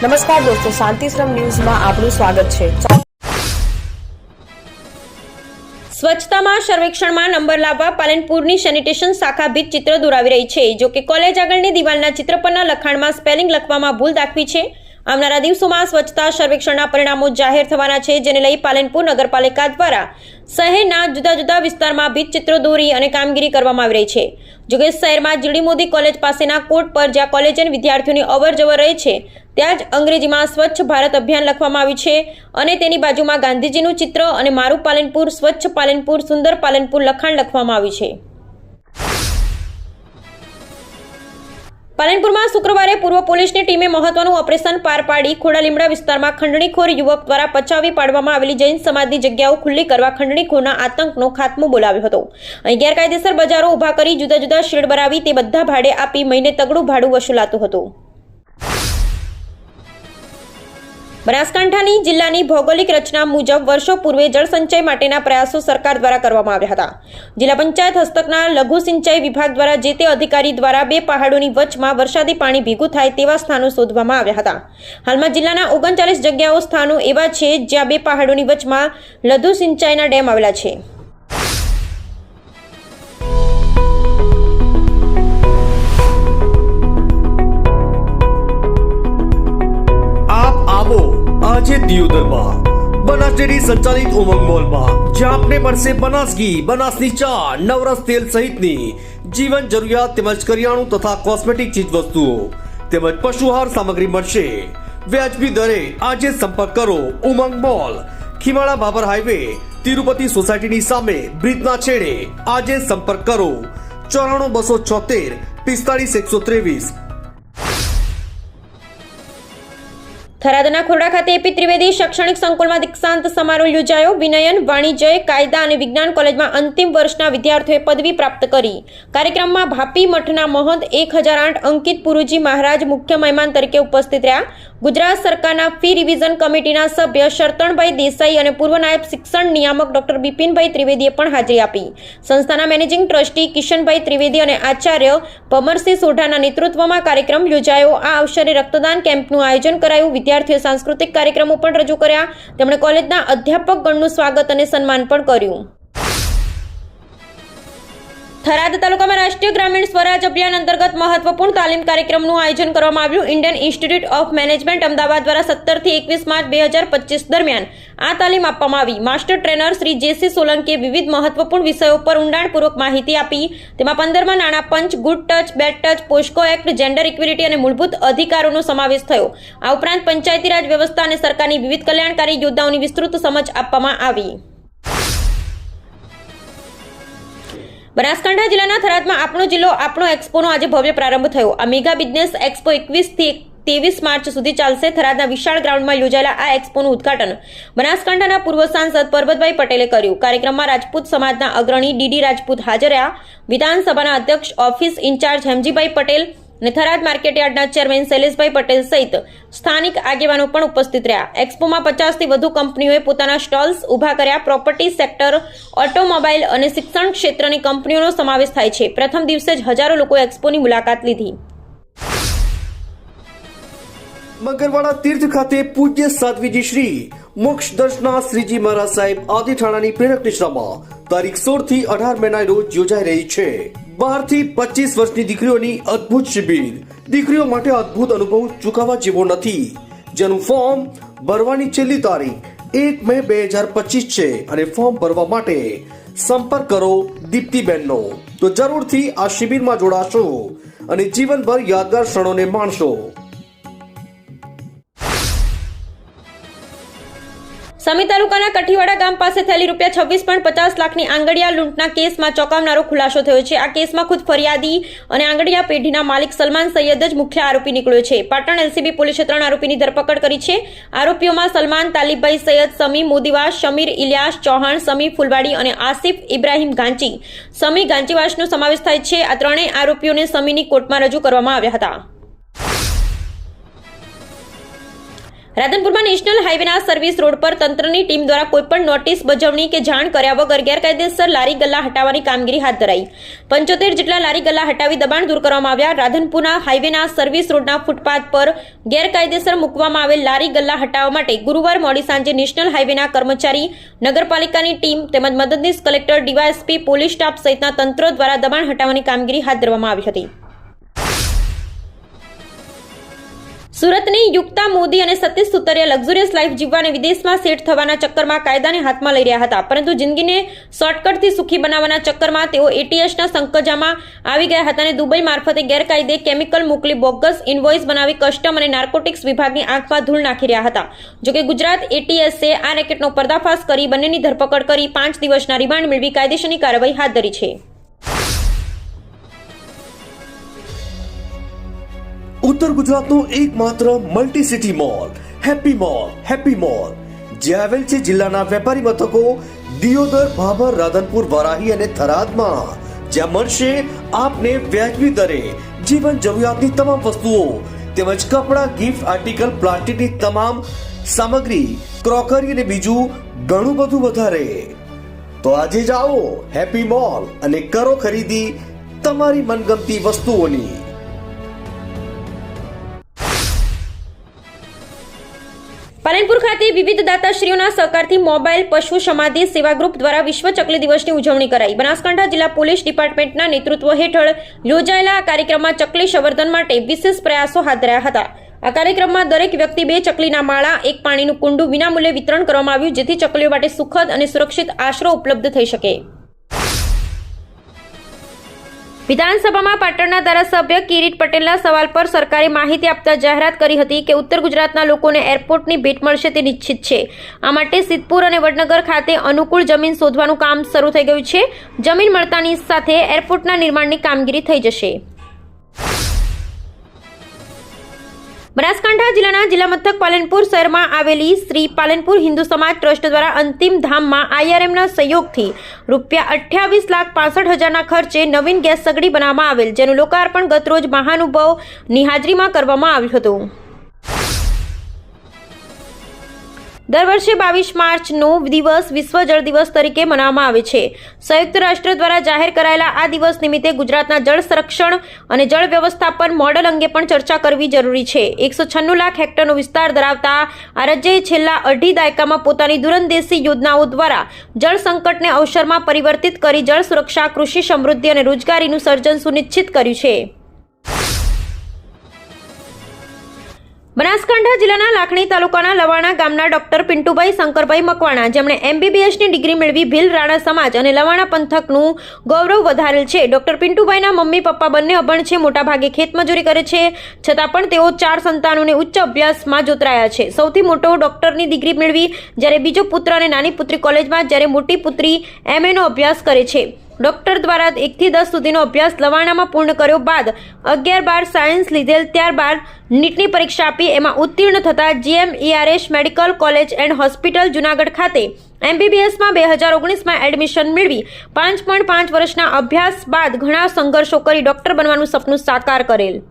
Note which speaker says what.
Speaker 1: નમસ્કાર દોસ્તો, શાંતિશ્રમ ન્યૂઝમાં આપનું સ્વાગત છે।
Speaker 2: સ્વચ્છતામાં સર્વેક્ષણમાં નંબર લાવવા પાલનપુરની સેનિટેશન શાખા ભીત ચિત્ર દોરાવી રહી છે। જો કે કોલેજ આગળની દિવાલના ચિત્ર પરના લખાણમાં સ્પેલિંગ લખવામાં ભૂલ દાખવી છે। આવનારા દિવસોમાં સ્વચ્છતા સર્વેક્ષણના પરિણામો જાહેર થવાના છે, જેને લઈ પાલનપુર નગરપાલિકા દ્વારા શહેરના જુદા જુદા વિસ્તારમાં ભીત ચિત્રો દોરી અને કામગીરી કરવામાં આવી રહી છે। જોકે શહેરમાં જીડી મોદી કોલેજ પાસેના કોર્ટ પર જ્યાં કોલેજન વિદ્યાર્થીઓની અવર જવર રહે છે, ત્યાં જ અંગ્રેજીમાં સ્વચ્છ ભારત અભિયાન લખવામાં આવ્યું છે અને તેની બાજુમાં ગાંધીજીનું ચિત્ર અને મારું પાલનપુર, સ્વચ્છ પાલનપુર, સુંદર પાલનપુર લખાણ લખવામાં આવ્યું છે। પાલનપુરમાં શુક્રવારે પૂર્વ પોલીસની ટીમે મહત્વનું ઓપરેશન પાર પાડી ખોડાલીમડા વિસ્તારમાં ખંડણીખોર યુવક દ્વારા પચાવી પાડવામાં આવેલી જૈન સમાજની જગ્યાઓ ખુલ્લી કરવા ખંડણીખોરના આતંકનો ખાત્મો બોલાવ્યો હતો। અહીં ગેરકાયદેસર બજારો ઊભા કરી જુદા જુદા શેડ બનાવી તે બધા ભાડે આપી મહિને તગડું ભાડું વસૂલાતું હતું। બનાસકાંઠાની જિલ્લાની ભૌગોલિક રચના મુજબ વર્ષો પૂર્વે જળ સંચય માટેના પ્રયાસો સરકાર દ્વારા કરવામાં આવ્યા હતા। જિલ્લા પંચાયત હસ્તકના લઘુ સિંચાઈ વિભાગ દ્વારા જે તે અધિકારી દ્વારા બે પહાડોની વચમાં વરસાદી પાણી ભેગું થાય તેવા સ્થાનો શોધવામાં આવ્યા હતા। હાલમાં જિલ્લાના 39 જગ્યાઓ સ્થાનો એવા છે જ્યાં બે પહાડોની વચમાં લઘુ સિંચાઈના ડેમ આવેલા છે।
Speaker 3: આજે દિયોદરમાં બનાસ ડેરી સંચાલિત ઉમંગ મોલમાં જ્યાં આપને મળશે બનાસ ઘી, બનાસની ચા, નવરસ તેલ સહિતની જીવન જરૂરિયાત તેમજ કરિયાણું તથા કોસ્મેટિક ચીજ વસ્તુઓ તેમજ પશુહાર સામગ્રી મળશે વ્યાજબી દરે। આજે સંપર્ક કરો ઉમંગ મોલ, ખીમાળા બાબર હાઈવે, તિરુપતિ સોસાયટીની સામે, બ્રિજના છેડે। આજે સંપર્ક કરો 94 276 45 123।
Speaker 2: થરાદના ખોરડા ખાતે એપી ત્રિવેદી શૈક્ષણિક સંકુલમાં દીક્ષાંત સમારોહ યોજાયો। વિનયન, વાણિજ્ય, કાયદા અને વિજ્ઞાન કોલેજમાં અંતિમ વર્ષના વિદ્યાર્થીઓએ પદવી પ્રાપ્ત કરી। કાર્યક્રમમાં ભાપી મઠના મહંત 1008 અંકિત પુરુજી મહારાજ મુખ્ય મહેમાન તરીકે ઉપસ્થિત રહ્યા। ગુજરાત સરકારના ફી રિવિઝન કમિટીના સભ્ય શરતણભાઈ દેસાઈ અને પૂર્વ નાયબ શિક્ષણ નિયામક ડોક્ટર બિપિનભાઈ ત્રિવેદીએ પણ હાજરી આપી। સંસ્થાના મેનેજિંગ ટ્રસ્ટી કિશનભાઈ ત્રિવેદી અને આચાર્ય ભમરસિંહ સોઢાના નેતૃત્વમાં કાર્યક્રમ યોજાયો। આ અવસરે રક્તદાન કેમ્પનું આયોજન કરાયું। વિદ્યાર્થીઓએ સાંસ્કૃતિક કાર્યક્રમો પણ રજૂ કર્યા। તેમણે કોલેજના અધ્યાપકગણનું સ્વાગત અને સન્માન પણ કર્યું। થરાદ તાલુકામાં રાષ્ટ્રીય ગ્રામીણ સ્વરાજ અભિયાન અંતર્ગત મહત્વપૂર્ણ તાલીમ કાર્યક્રમનું આયોજન કરવામાં આવ્યું। Indian institute of management Ahmedabad દ્વારા 17 થી 21 માર્ચ 2025 દરમિયાન આ તાલીમ આપવામાં આવી। Master trainer Shri J C. સોલંકીએ વિવિધ મહત્વપૂર્ણ વિષયો પર ઊંડાણપૂર્વક માહિતી આપી। તેમાં 15માં નાણાં પંચ, good touch, bad touch, POCSO Act, gender equality અને મૂળભૂત અધિકારોનો સમાવેશ થયો। આ ઉપરાંત પંચાયતી રાજ વ્યવસ્થા અને સરકારની વિવિધ કલ્યાણકારી યોજનાઓની વિસ્તૃત સમજ આપવામાં આવી। બનાસકાંઠા જિલ્લાના થરાદમાં આપણો જિલ્લો આપણો એક્સપોનો આજે ભવ્ય પ્રારંભ થયો। આ મેગા બિઝનેસ એક્સપો 21 થી 23 માર્ચ સુધી ચાલશે। થરાદના વિશાળ ગ્રાઉન્ડમાં યોજાયેલા આ એક્સપોનું ઉદ્ઘાટન બનાસકાંઠાના પૂર્વ સાંસદ પરબતભાઈ પટેલે કર્યું। કાર્યક્રમમાં રાજપૂત સમાજના અગ્રણી ડી.ડી. રાજપૂત હાજર રહ્યા। વિધાનસભાના અધ્યક્ષ ઓફિસ ઇન્ચાર્જ હેમજીભાઈ પટેલ અને થરાદ માર્કેટયાર્ડના ચેરમેન શૈલેષભાઈ પટેલ સહિત સ્થાનિક આગેવાનો પણ ઉપસ્થિત રહ્યા। એક્સપોમાં 50 થી વધુ કંપનીઓએ પોતાના સ્ટોલ્સ ઊભા કર્યા। પ્રોપર્ટી સેક્ટર, ઓટોમોબાઈલ અને શિક્ષણ ક્ષેત્રની કંપનીઓનો સમાવેશ થાય છે। પ્રથમ દિવસે જ હજારો લોકોએ એક્સપોની મુલાકાત લીધી।
Speaker 3: મગરવાડા તીર્થ ખાતે પૂજ્ય સાધ્વીજી શ્રી મોક્ષ દર્શના શ્રીજી મહારાજ સાહેબ આદિઠાણાની પ્રેરક નિશ્રામાં તારીખ 16 થી 18 મેના રોજ યોજાઈ રહી છે। 12 થી 25 વર્ષની દીકરીઓની અદ્ભુત શિબિર। દીકરીઓ માટે અદ્ભુત અનુભવ ચૂકવવા જેવો નથી, જેનું ફોર્મ ભરવાની છેલ્લી તારીખ 1 મે 2025 છે અને ફોર્મ ભરવા માટે સંપર્ક કરો દીપ્તિબેનનો। તો જરૂરથી આ શિબિરમાં જોડાશો અને જીવનભર યાદગાર ક્ષણોને માણશો।
Speaker 2: સમી તાલુકાના કઠીવાડા ગામ પાસે થયેલી ₹26.50 લાખની આંગડિયા લૂંટના કેસમાં ચોંકાવનારો ખુલાસો થયો છે। આ કેસમાં ખુદ ફરિયાદી અને આંગડિયા પેઢીના માલિક સલમાન સૈયદ જ મુખ્ય આરોપી નીકળ્યો છે। પાટણ એલસીબી પોલીસે 3 આરોપીની ધરપકડ કરી છે। આરોપીઓમાં સલમાન તાલિબભાઈ સૈયદ, સમી મોદીવાસ, શમીર ઇલિયાસ ચૌહાણ, સમી ફુલવાડી અને આસિફ ઇબ્રાહિમ ગાંચી, સમી ગાંચીવાસનો સમાવેશ થાય છે। આ ત્રણેય આરોપીઓને સમીની કોર્ટમાં રજૂ કરવામાં આવ્યા હતા। રાધનપુરમાં નેશનલ હાઈવેના સર્વિસ રોડ પર તંત્રની ટીમ દ્વારા કોઈપણ નોટિસ બજવણી કે જાણ કર્યા વગર ગેરકાયદેસર લારી ગલ્લા હટાવવાની કામગીરી હાથ ધરાઈ. 75 જેટલા લારી ગલ્લા હટાવી દબાણ દૂર કરવામાં આવ્યા. રાધનપુરના હાઈવેના સર્વિસ રોડના ફૂટપાથ પર ગેરકાયદેસર મૂકવામાં આવેલ લારી ગલ્લા હટાવવા માટે ગુરુવાર મોડી સાંજે નેશનલ હાઈવેના કર્મચારી, નગરપાલિકાની ટીમ તેમજ મદદનીશ કલેક્ટર, ડીવાયએસપી, પોલીસ સ્ટાફ સહિતના તંત્ર દ્વારા દબાણ હટાવવાની કામગીરી હાથ ધરવામાં આવી હતી. સુરતની યુક્તા મોદી અને સતીશ સુતરિયા લક્ઝુરિયસ લાઈફ જીવવા અને વિદેશમાં સેટ થવાના ચક્કરમાં કાયદાને હાથમાં લઈ રહ્યા હતા, પરંતુ જિંદગીને શોર્ટકટથી સુખી બનાવવાના ચક્કરમાં તેઓ એટીએસના સંકજામાં આવી ગયા હતા અને દુબઈ મારફતે ગેરકાયદે કેમિકલ મોકલી બોગસ ઇનવોઇસ બનાવી કસ્ટમ અને નાર્કોટિક્સ વિભાગની આંખમાં ધૂળ નાખી રહ્યા હતા. જોકે ગુજરાત એટીએસે આ રેકેટનો પર્દાફાશ કરી બંનેની ધરપકડ કરી 5 દિવસના રિમાન્ડ મેળવી કાયદેસરની કાર્યવાહી હાથ ધરી છે.
Speaker 3: ઉત્તર ગુજરાતનો એકમાત્ર multi city mall happy mall જે આવેલ છે જિલ્લાના વેપારી મથકો દિયોદર, ભાભર, રાધનપુર, વારાહી અને થરાદમાં, જ્યાં મળશે આપને વ્યાજબી દરે જીવન જરૂરિયાતની તમામ વસ્તુઓ તેમજ કપડાં, ગિફ્ટ આર્ટિકલ, પ્લાસ્ટિકની તમામ સામગ્રી, ક્રોકરી અને બીજું ઘણું બધું વધારે. તો આજે જ આવો હેપી મોલ અને કરો ખરીદી તમારી મનગમતી વસ્તુઓની.
Speaker 2: પાલનપુર ખાતે વિવિધ દાતાશ્રીઓના સહકારથી મોબાઈલ પશુ સમાધિ સેવા ગ્રુપ દ્વારા વિશ્વ ચકલી દિવસની ઉજવણી કરાઈ. બનાસકાંઠા જિલ્લા પોલીસ ડિપાર્ટમેન્ટના નેતૃત્વ હેઠળ યોજાયેલા આ કાર્યક્રમમાં ચકલી સંવર્ધન માટે વિશેષ પ્રયાસો હાથ ધરાયા હતા. આ કાર્યક્રમમાં દરેક વ્યક્તિ 2 ચકલીના માળા, 1 પાણીનું કુંડું વિનામૂલ્યે વિતરણ કરવામાં આવ્યું, જેથી ચકલીઓ માટે સુખદ અને સુરક્ષિત આશરો ઉપલબ્ધ થઈ શકે. વિધાનસભામાં પાટણના ધારાસભ્ય કિરીટ પટેલના સવાલ પર સરકારે માહિતી આપતા જાહેરાત કરી હતી કે ઉત્તર ગુજરાતના લોકોને એરપોર્ટની ભેટ મળશે તે નિશ્ચિત છે. આ માટે સિદ્ધપુર અને વડનગર ખાતે અનુકૂળ જમીન શોધવાનું કામ શરૂ થઈ ગયું છે. જમીન મળતાની સાથે એરપોર્ટના નિર્માણની કામગીરી થઈ જશે. બનાસકાંઠા જિલ્લાના જિલ્લા મથક પાલનપુર શહેરમાં આવેલી શ્રી પાલનપુર હિન્દુ સમાજ ટ્રસ્ટ દ્વારા અંતિમ ધામમાં IRMના સહયોગથી ₹28,65,000ના ખર્ચે નવીન ગેસ સગડી બનાવવામાં આવેલ, જેનું લોકાર્પણ ગતરોજ મહાનુભાવની હાજરીમાં કરવામાં આવ્યું હતું. દર વર્ષે 22 માર્ચનો દિવસ વિશ્વ જળ દિવસ તરીકે મનાવવામાં આવે છે. સંયુક્ત રાષ્ટ્ર દ્વારા જાહેર કરાયેલા આ દિવસ નિમિત્તે ગુજરાતના જળ સંરક્ષણ અને જળ વ્યવસ્થાપન મોડલ અંગે પણ ચર્ચા કરવી જરૂરી છે. 196 લાખ હેક્ટરનો વિસ્તાર ધરાવતા આ રાજ્યએ છેલ્લા અઢી દાયકામાં પોતાની દૂરંદેશી યોજનાઓ દ્વારા જળ સંકટને અવસરમાં પરિવર્તિત કરી જળ સુરક્ષા, કૃષિ સમૃદ્ધિ અને રોજગારીનું સર્જન સુનિશ્ચિત કર્યું છે. બનાસકાંઠા જિલ્લાના લાખણી તાલુકાના લવાણા ગામના ડોક્ટર પિન્ટુભાઈ શંકરભાઈ મકવાણા, જેમણે MBBSની ડિગ્રી મેળવી ભીલ રાણા સમાજ અને લવાણા પંથકનું ગૌરવ વધારેલ છે. ડોક્ટર પિન્ટુભાઈના મમ્મી પપ્પા બંને અભણ છે, મોટાભાગે ખેતમજૂરી કરે છે, છતાં પણ તેઓ 4 સંતાનોને ઉચ્ચ અભ્યાસમાં જોતરાયા છે. સૌથી મોટો ડોક્ટરની ડિગ્રી મેળવી, જ્યારે બીજો પુત્ર અને નાની પુત્રી કોલેજમાં, જ્યારે મોટી પુત્રી MAનો અભ્યાસ કરે છે. ડોક્ટર દ્વારા 1 થી 10 સુધીનો અભ્યાસ લવાણામાં પૂર્ણ કર્યો બાદ 11-12 સાયન્સ લીધેલ, ત્યારબાદ નીટની પરીક્ષા આપી એમાં ઉત્તીર્ણ થતા GMERS medical college and hospital Junagadh ખાતે MBBSમાં 2019માં એડમિશન મેળવી 5.5 વર્ષના અભ્યાસ બાદ ઘણા સંઘર્ષો કરી ડોક્ટર બનવાનું સપનું સાકાર કરેલ.